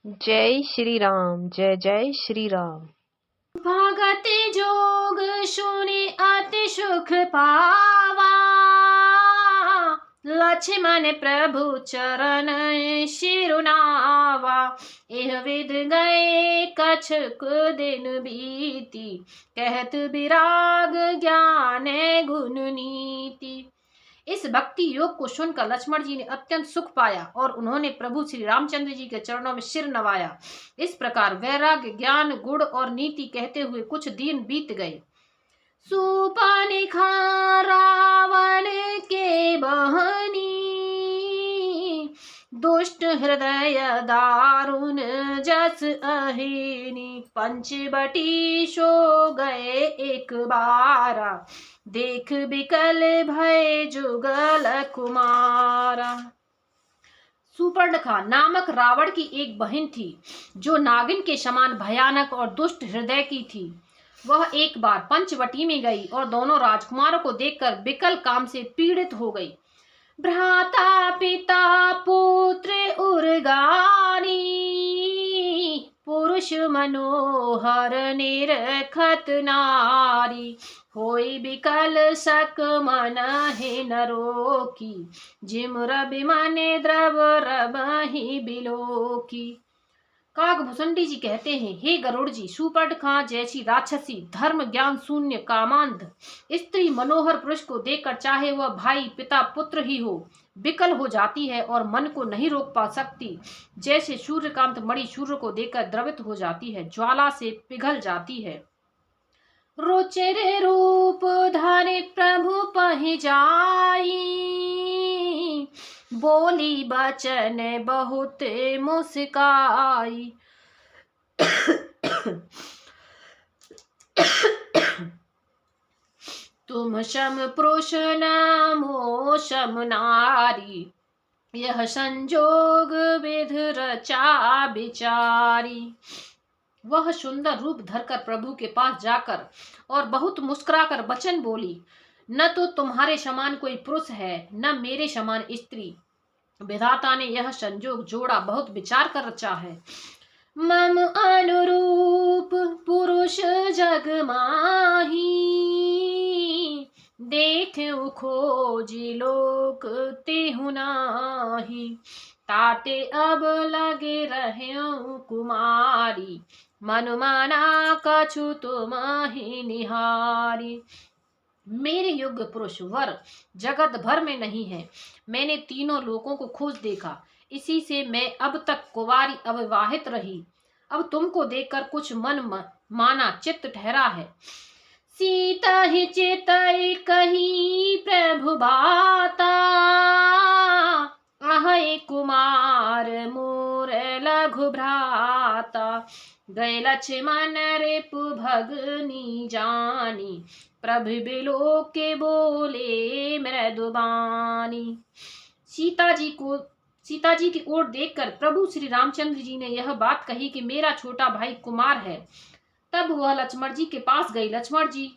जय श्री राम। जय जय श्री राम। भगत जोग सुनि अति सुख पावा, लक्ष्मण प्रभु चरण शिरुनावा। एह विध गए कछुक दिन बीती, कहत विराग ज्ञान गुण नीति। इस भक्ति योग को सुनकर लक्ष्मण जी ने अत्यंत सुख पाया और उन्होंने प्रभु श्री रामचंद्र जी के चरणों में सिर नवाया। इस प्रकार वैराग्य, ज्ञान, गुण और नीति कहते हुए कुछ दिन बीत गए। सुपनिखा रावण के बहनी, दुष्ट हृदय दारुण जस अहिनी। पंचवटी सो गए एक बारा, देख बिकल भय जुगल कुमारा। सुपर्णखा नामक रावण की एक बहन थी जो नागिन के समान भयानक और दुष्ट हृदय की थी। वह एक बार पंचवटी में गई और दोनों राजकुमारों को देखकर विकल काम से पीड़ित हो गई। भ्राता पिता पुत्र उर्गानी, पुरुष मनोहर निरखत नारी। होई बिकल सक मन हे नरो की, जिम रवि मने द्रव रबहि बिलो की। काकभूषणी जी कहते हैं, हे गरुड़ जी, सुपर्णखा जैसी राक्षसी, धर्म ज्ञान शून्य, कामांध स्त्री मनोहर पुरुष को देखकर चाहे वह भाई, पिता, पुत्र ही हो, विकल हो जाती है और मन को नहीं रोक पा सकती। जैसे सूर्यकांत मणि सूर्य को देखकर द्रवित हो जाती है, ज्वाला से पिघल जाती है। रुचिर रूप धरि प्रभु पहि जाई, बोली बचन बहुत मुस्काई। तुम सम पुरुष नमो सम नारी, यह संजोग विध रचा बिचारी। वह सुंदर रूप धरकर प्रभु के पास जाकर और बहुत मुस्कुराकर वचन बोली, न तो तुम्हारे समान कोई पुरुष है, न मेरे समान स्त्री। विधाता ने यह संजोग जोड़ा बहुत विचार कर रचा है। मम अनुरूप पुरुष जग माही, देखूं खोजी लोक तेहु नाही। ताते अब लगे रहें कुमारी, मन माना कछु तुम्हि निहारी। मेरे योग्य पुरुष वर जगत भर में नहीं है। मैंने तीनों लोकों को खोज देखा, इसी से मैं अब तक कुंवारी अविवाहित रही। अब तुमको देखकर कुछ मन माना चित्त ठहरा है। सीता ही चेतई कही प्रभु बाता, अहै कुमार मोर लघु भ्राता। गए लक्ष्मण रिपु भगनी जानी, प्रभु बिलो के बोले मृदुबानी। सीता जी की ओर देखकर प्रभु श्री रामचंद्र जी ने यह बात कही कि मेरा छोटा भाई कुमार है। तब वह लक्ष्मण जी के पास गई। लक्ष्मण जी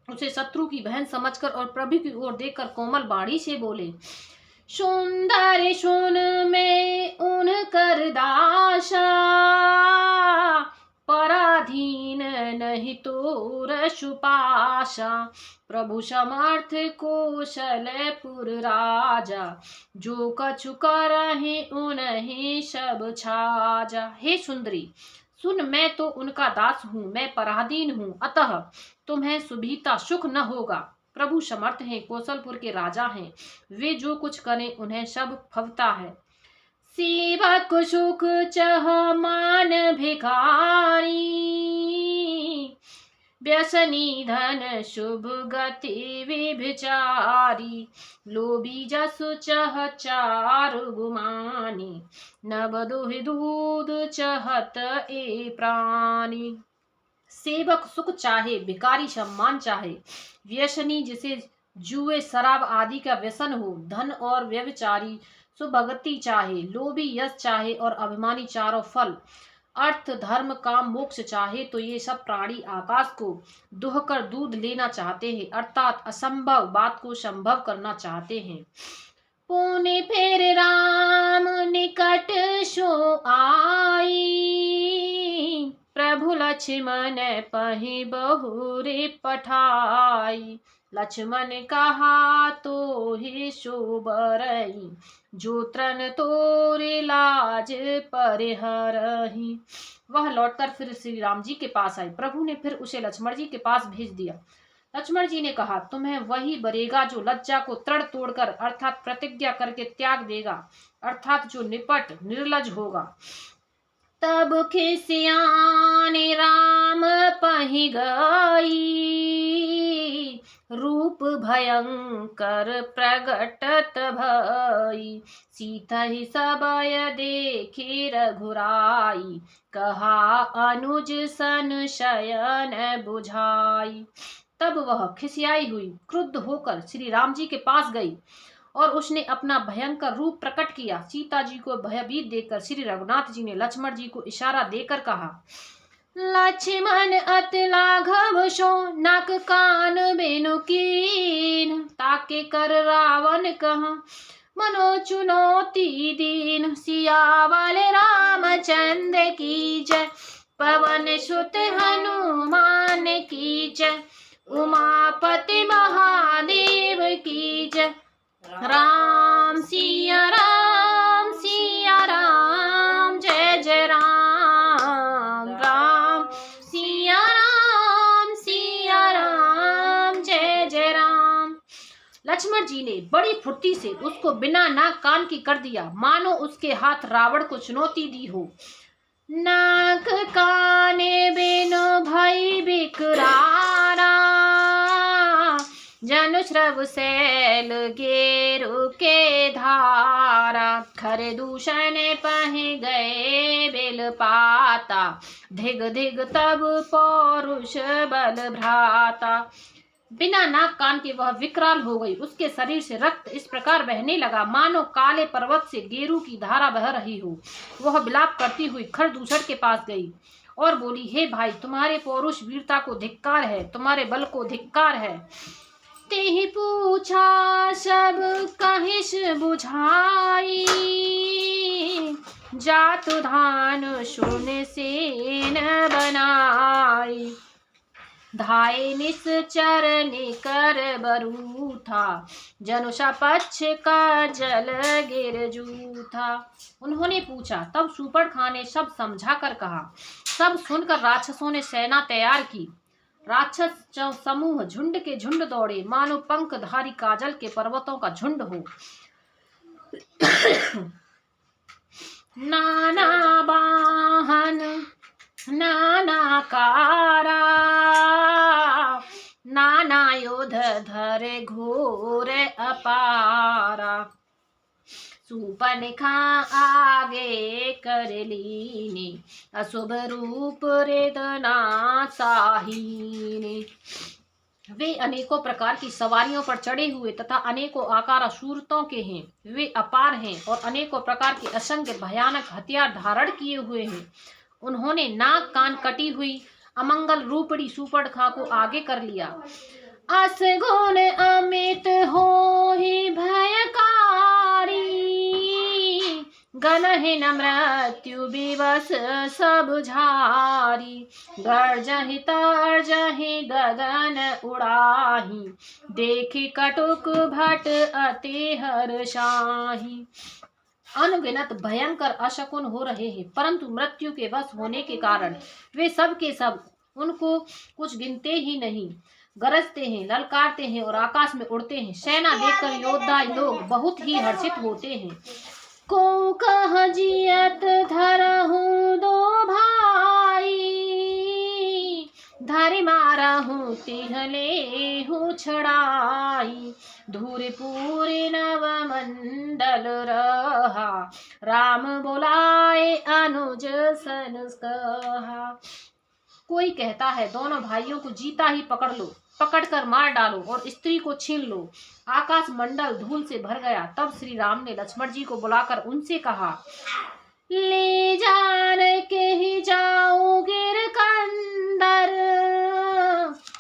उसे शत्रु की बहन समझकर और प्रभु की ओर देखकर कोमल वाणी से बोले, सुंदर सुन में उन कर दासा, पराधीन नहीं तोर सुपाशा। प्रभु समर्थ कौशलपुर राजा, जो कछु करहि उन्हीं सब छाजा। हे सुंदरी सुन, मैं तो उनका दास हूँ, मैं पराधीन हूँ, अतः तुम्हें सुभीता सुख न होगा। प्रभु समर्थ हैं, कौशलपुर के राजा हैं, वे जो कुछ करें उन्हें सब फलता है। सेवक सुख चह मान भिखारी, व्यसनी धन शुभ गति विभिचारी। लोभी जसु चह चार गुमानी, नव दुहि दूध चहत ए प्राणी। सेवक सुख चाहे, भिखारी सम्मान चाहे, व्यसनी जिसे जुए शराब आदि का व्यसन हो, धन और व्यभिचारी सुभगति चाहे, लोभी यश चाहे और अभिमानी चारों फल अर्थ धर्म काम मोक्ष चाहे, तो ये सब प्राणी आकाश को दुहकर दूध लेना चाहते हैं, अर्थात असंभव बात को संभव करना चाहते हैं। पुनि फिर राम निकट सो आई, लक्ष्मण पहि बहुरी पठाई। लक्ष्मण कहा तो ही शोभरई, जो तृण तोरे लाज परिहरहि। वह लौटकर फिर श्री राम जी के पास आई। प्रभु ने फिर उसे लक्ष्मण जी के पास भेज दिया। लक्ष्मण जी ने कहा, तुम्हें वही बरेगा जो लज्जा को तड़ तोड़कर अर्थात प्रतिज्ञा करके त्याग देगा, अर्थात जो निपट निर्लज होगा। तब खिसियाने राम पहि गई, रूप भयंकर प्रगटत भई। सीतहि सबय देखी रघुराई, कहा अनुज सन शयन बुझाई। तब वह खिसियाई हुई क्रुद्ध होकर श्री राम जी के पास गई और उसने अपना भयंकर रूप प्रकट किया। सीता जी को भयभीत देखकर श्री रघुनाथ जी ने लक्ष्मण जी को इशारा देकर कहा, लक्ष्मण अति लाघव शो नक कान बेनु कीन, ताके कर रावण कहा मनो चुनौती दीन। सियावल रामचंद्र की जय, पवन सुत हनुमान की जय, उमापति महादेव की जय। राम सिया राम जय जय राम, राम सिया राम जय जय राम। लक्ष्मण जी ने बड़ी फुर्ती से उसको बिना नाक कान की कर दिया, मानो उसके हाथ रावण को चुनौती दी हो। नाक काने बिनु भई बिकरारा, जनु श्रव शैल गेरु के धारा। खर दूषण पहि गए बेल पाता, धिग धिग तब पौरुष बल भ्राता। बिना नाक कान के वह विकराल हो गई। उसके शरीर से रक्त इस प्रकार बहने लगा मानो काले पर्वत से गेरू की धारा बह रही हो। वह विलाप करती हुई खरदूषण के पास गई और बोली, हे भाई, तुम्हारे पौरुष वीरता को धिक्कार है, तुम्हारे बल को धिक्कार है। तेहि पूछा सब कहिस बुझाई, जातु धान सुन सेन बनाई। धाये निश्चर निकर बरूथा, जनुषा पक्ष का जल गिर जूथा। उन्होंने पूछा, तब सूपड़खां ने सब समझा कर कहा। सब सुनकर राक्षसों ने सेना तैयार की। राक्षस समूह झुंड के झुंड दौड़े, मानो पंखधारी काजल के पर्वतों का झुंड हो। नाना वाहन नाना कारा, नाना योध धरे घोर अपारा। सूपनखा आगे कर लीने, अशुभ रूप रेदना साहीने। वे अनेकों प्रकार की सवारियों पर चढ़े हुए तथा अनेकों आकार सूरतों के हैं। वे अपार हैं और अनेकों प्रकार के असंख्य भयानक हथियार धारण किए हुए हैं। उन्होंने नाक कान कटी हुई अमंगल रूपड़ी सूपड़खां को आगे कर लिया। असगुण अमित होहि भयकारी, गनहि न मृत्यु विवश सब झारी। गर्जहि तर्जहि गगन उड़ाही, देखि कटुक भट अति हर्षाहि। अनगिनत भयंकर अशकुन हो रहे हैं, परंतु मृत्यु के वश होने के कारण वे सब के सब उनको कुछ गिनते ही नहीं। गरजते हैं, ललकारते हैं और आकाश में उड़ते हैं। सेना देखकर योद्धा लोग बहुत ही हर्षित होते हैं। को कह जियत धरहूं दो भाई, धरि मारहूं तिहले हूँ छड़ाई। धूरिपुर नव मंडल रहा, राम बोलाए अनुज सन कहा। कोई कहता है, दोनों भाइयों को जीता ही पकड़ लो, पकड़कर मार डालो और स्त्री को छीन लो। आकाश मंडल धूल से भर गया। तब श्री राम ने लक्ष्मण जी को बुलाकर उनसे कहा, ले जान के ही जाऊं गिरकंदर,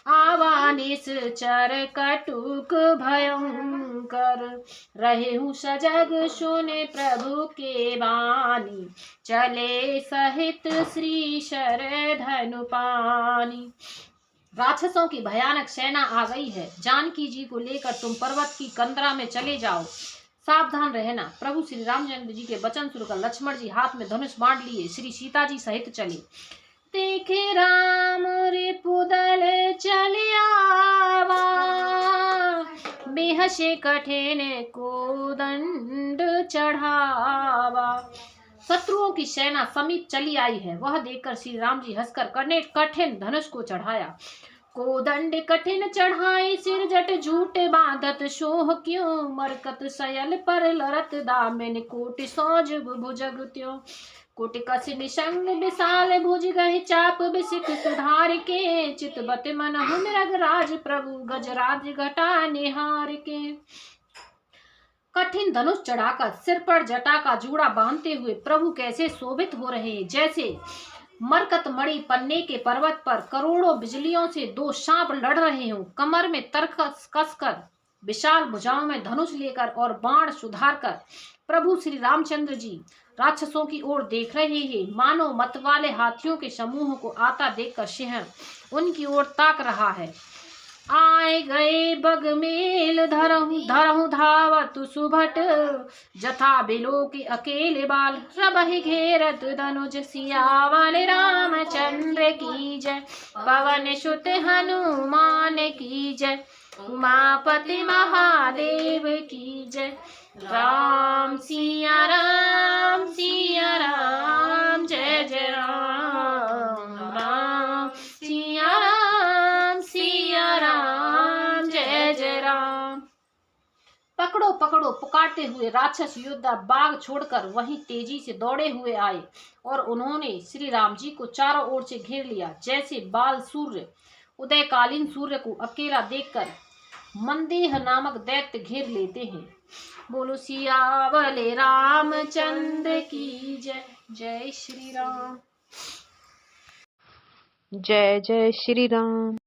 आवानिस चर कटुक भयंकर। कर। रहे हूँ सजग सुने प्रभु के बानी, चले सहित श्री शर धनु पानी। राक्षसों की भयानक सेना आ गई है, जानकी जी को लेकर तुम पर्वत की कंदरा में चले जाओ, सावधान रहना। प्रभु श्री रामचंद्र जी के वचन सुनकर लक्ष्मण जी हाथ में धनुष बांध लिए श्री सीता जी सहित चले। देखे राम रिपुदल चले आवा, बेहसे कठिन को दंड चढ़ावा। शत्रुओं की सेना समीप चली आई है, वह देखकर श्री राम जी हंसकर कठिन धनुष को चढ़ाया। कोदंड कठिन चढ़ाई सिर जट झूठ बांधत सोह क्यों, मरकत सयल पर लरत दामिन कोटि सौज भुजग त्यों। कोटि कस निशंग विशाल भुज गहि चाप बिसिक सुधार के, चितबत मन हुन रघुराज प्रभु गजराज घटा निहार के। कठिन धनुष चढ़ाकर सिर पर जटा का जूड़ा बांधते हुए प्रभु कैसे शोभित हो रहे हैं, जैसे मरकत मणि पन्ने के पर्वत पर करोड़ों बिजलियों से दो सांप लड़ रहे हों। कमर में तरकस कसकर, विशाल भुजाओं में धनुष लेकर और बाण सुधार कर प्रभु श्री रामचंद्र जी राक्षसों की ओर देख रहे हैं। मानो मत वाले हाथियों के समूह को आता देखकर सिंह उनकी ओर ताक रहा है। आए गए बगमेल धरहु धावत सुभट, जथा बिलो के अकेले बाल रबहि घेरत धनुज। सियावल रामचंद्र की जय, पवन सुत हनुमान की जय, उमापति महादेव की जय। राम सिया राम जय जय राम, राम सिया राम जय जय राम। पकड़ो पकड़ो पुकारते हुए राक्षस योद्धा बाग छोड़कर वहीं तेजी से दौड़े हुए आए और उन्होंने श्री राम जी को चारों ओर से घेर लिया, जैसे बाल सूर्य उदयकालीन सूर्य को अकेला देखकर मंदेह नामक दैत्य घेर लेते हैं। बोलो सियावल रामचंद्र की जय। जय श्री राम। जय जय श्री राम।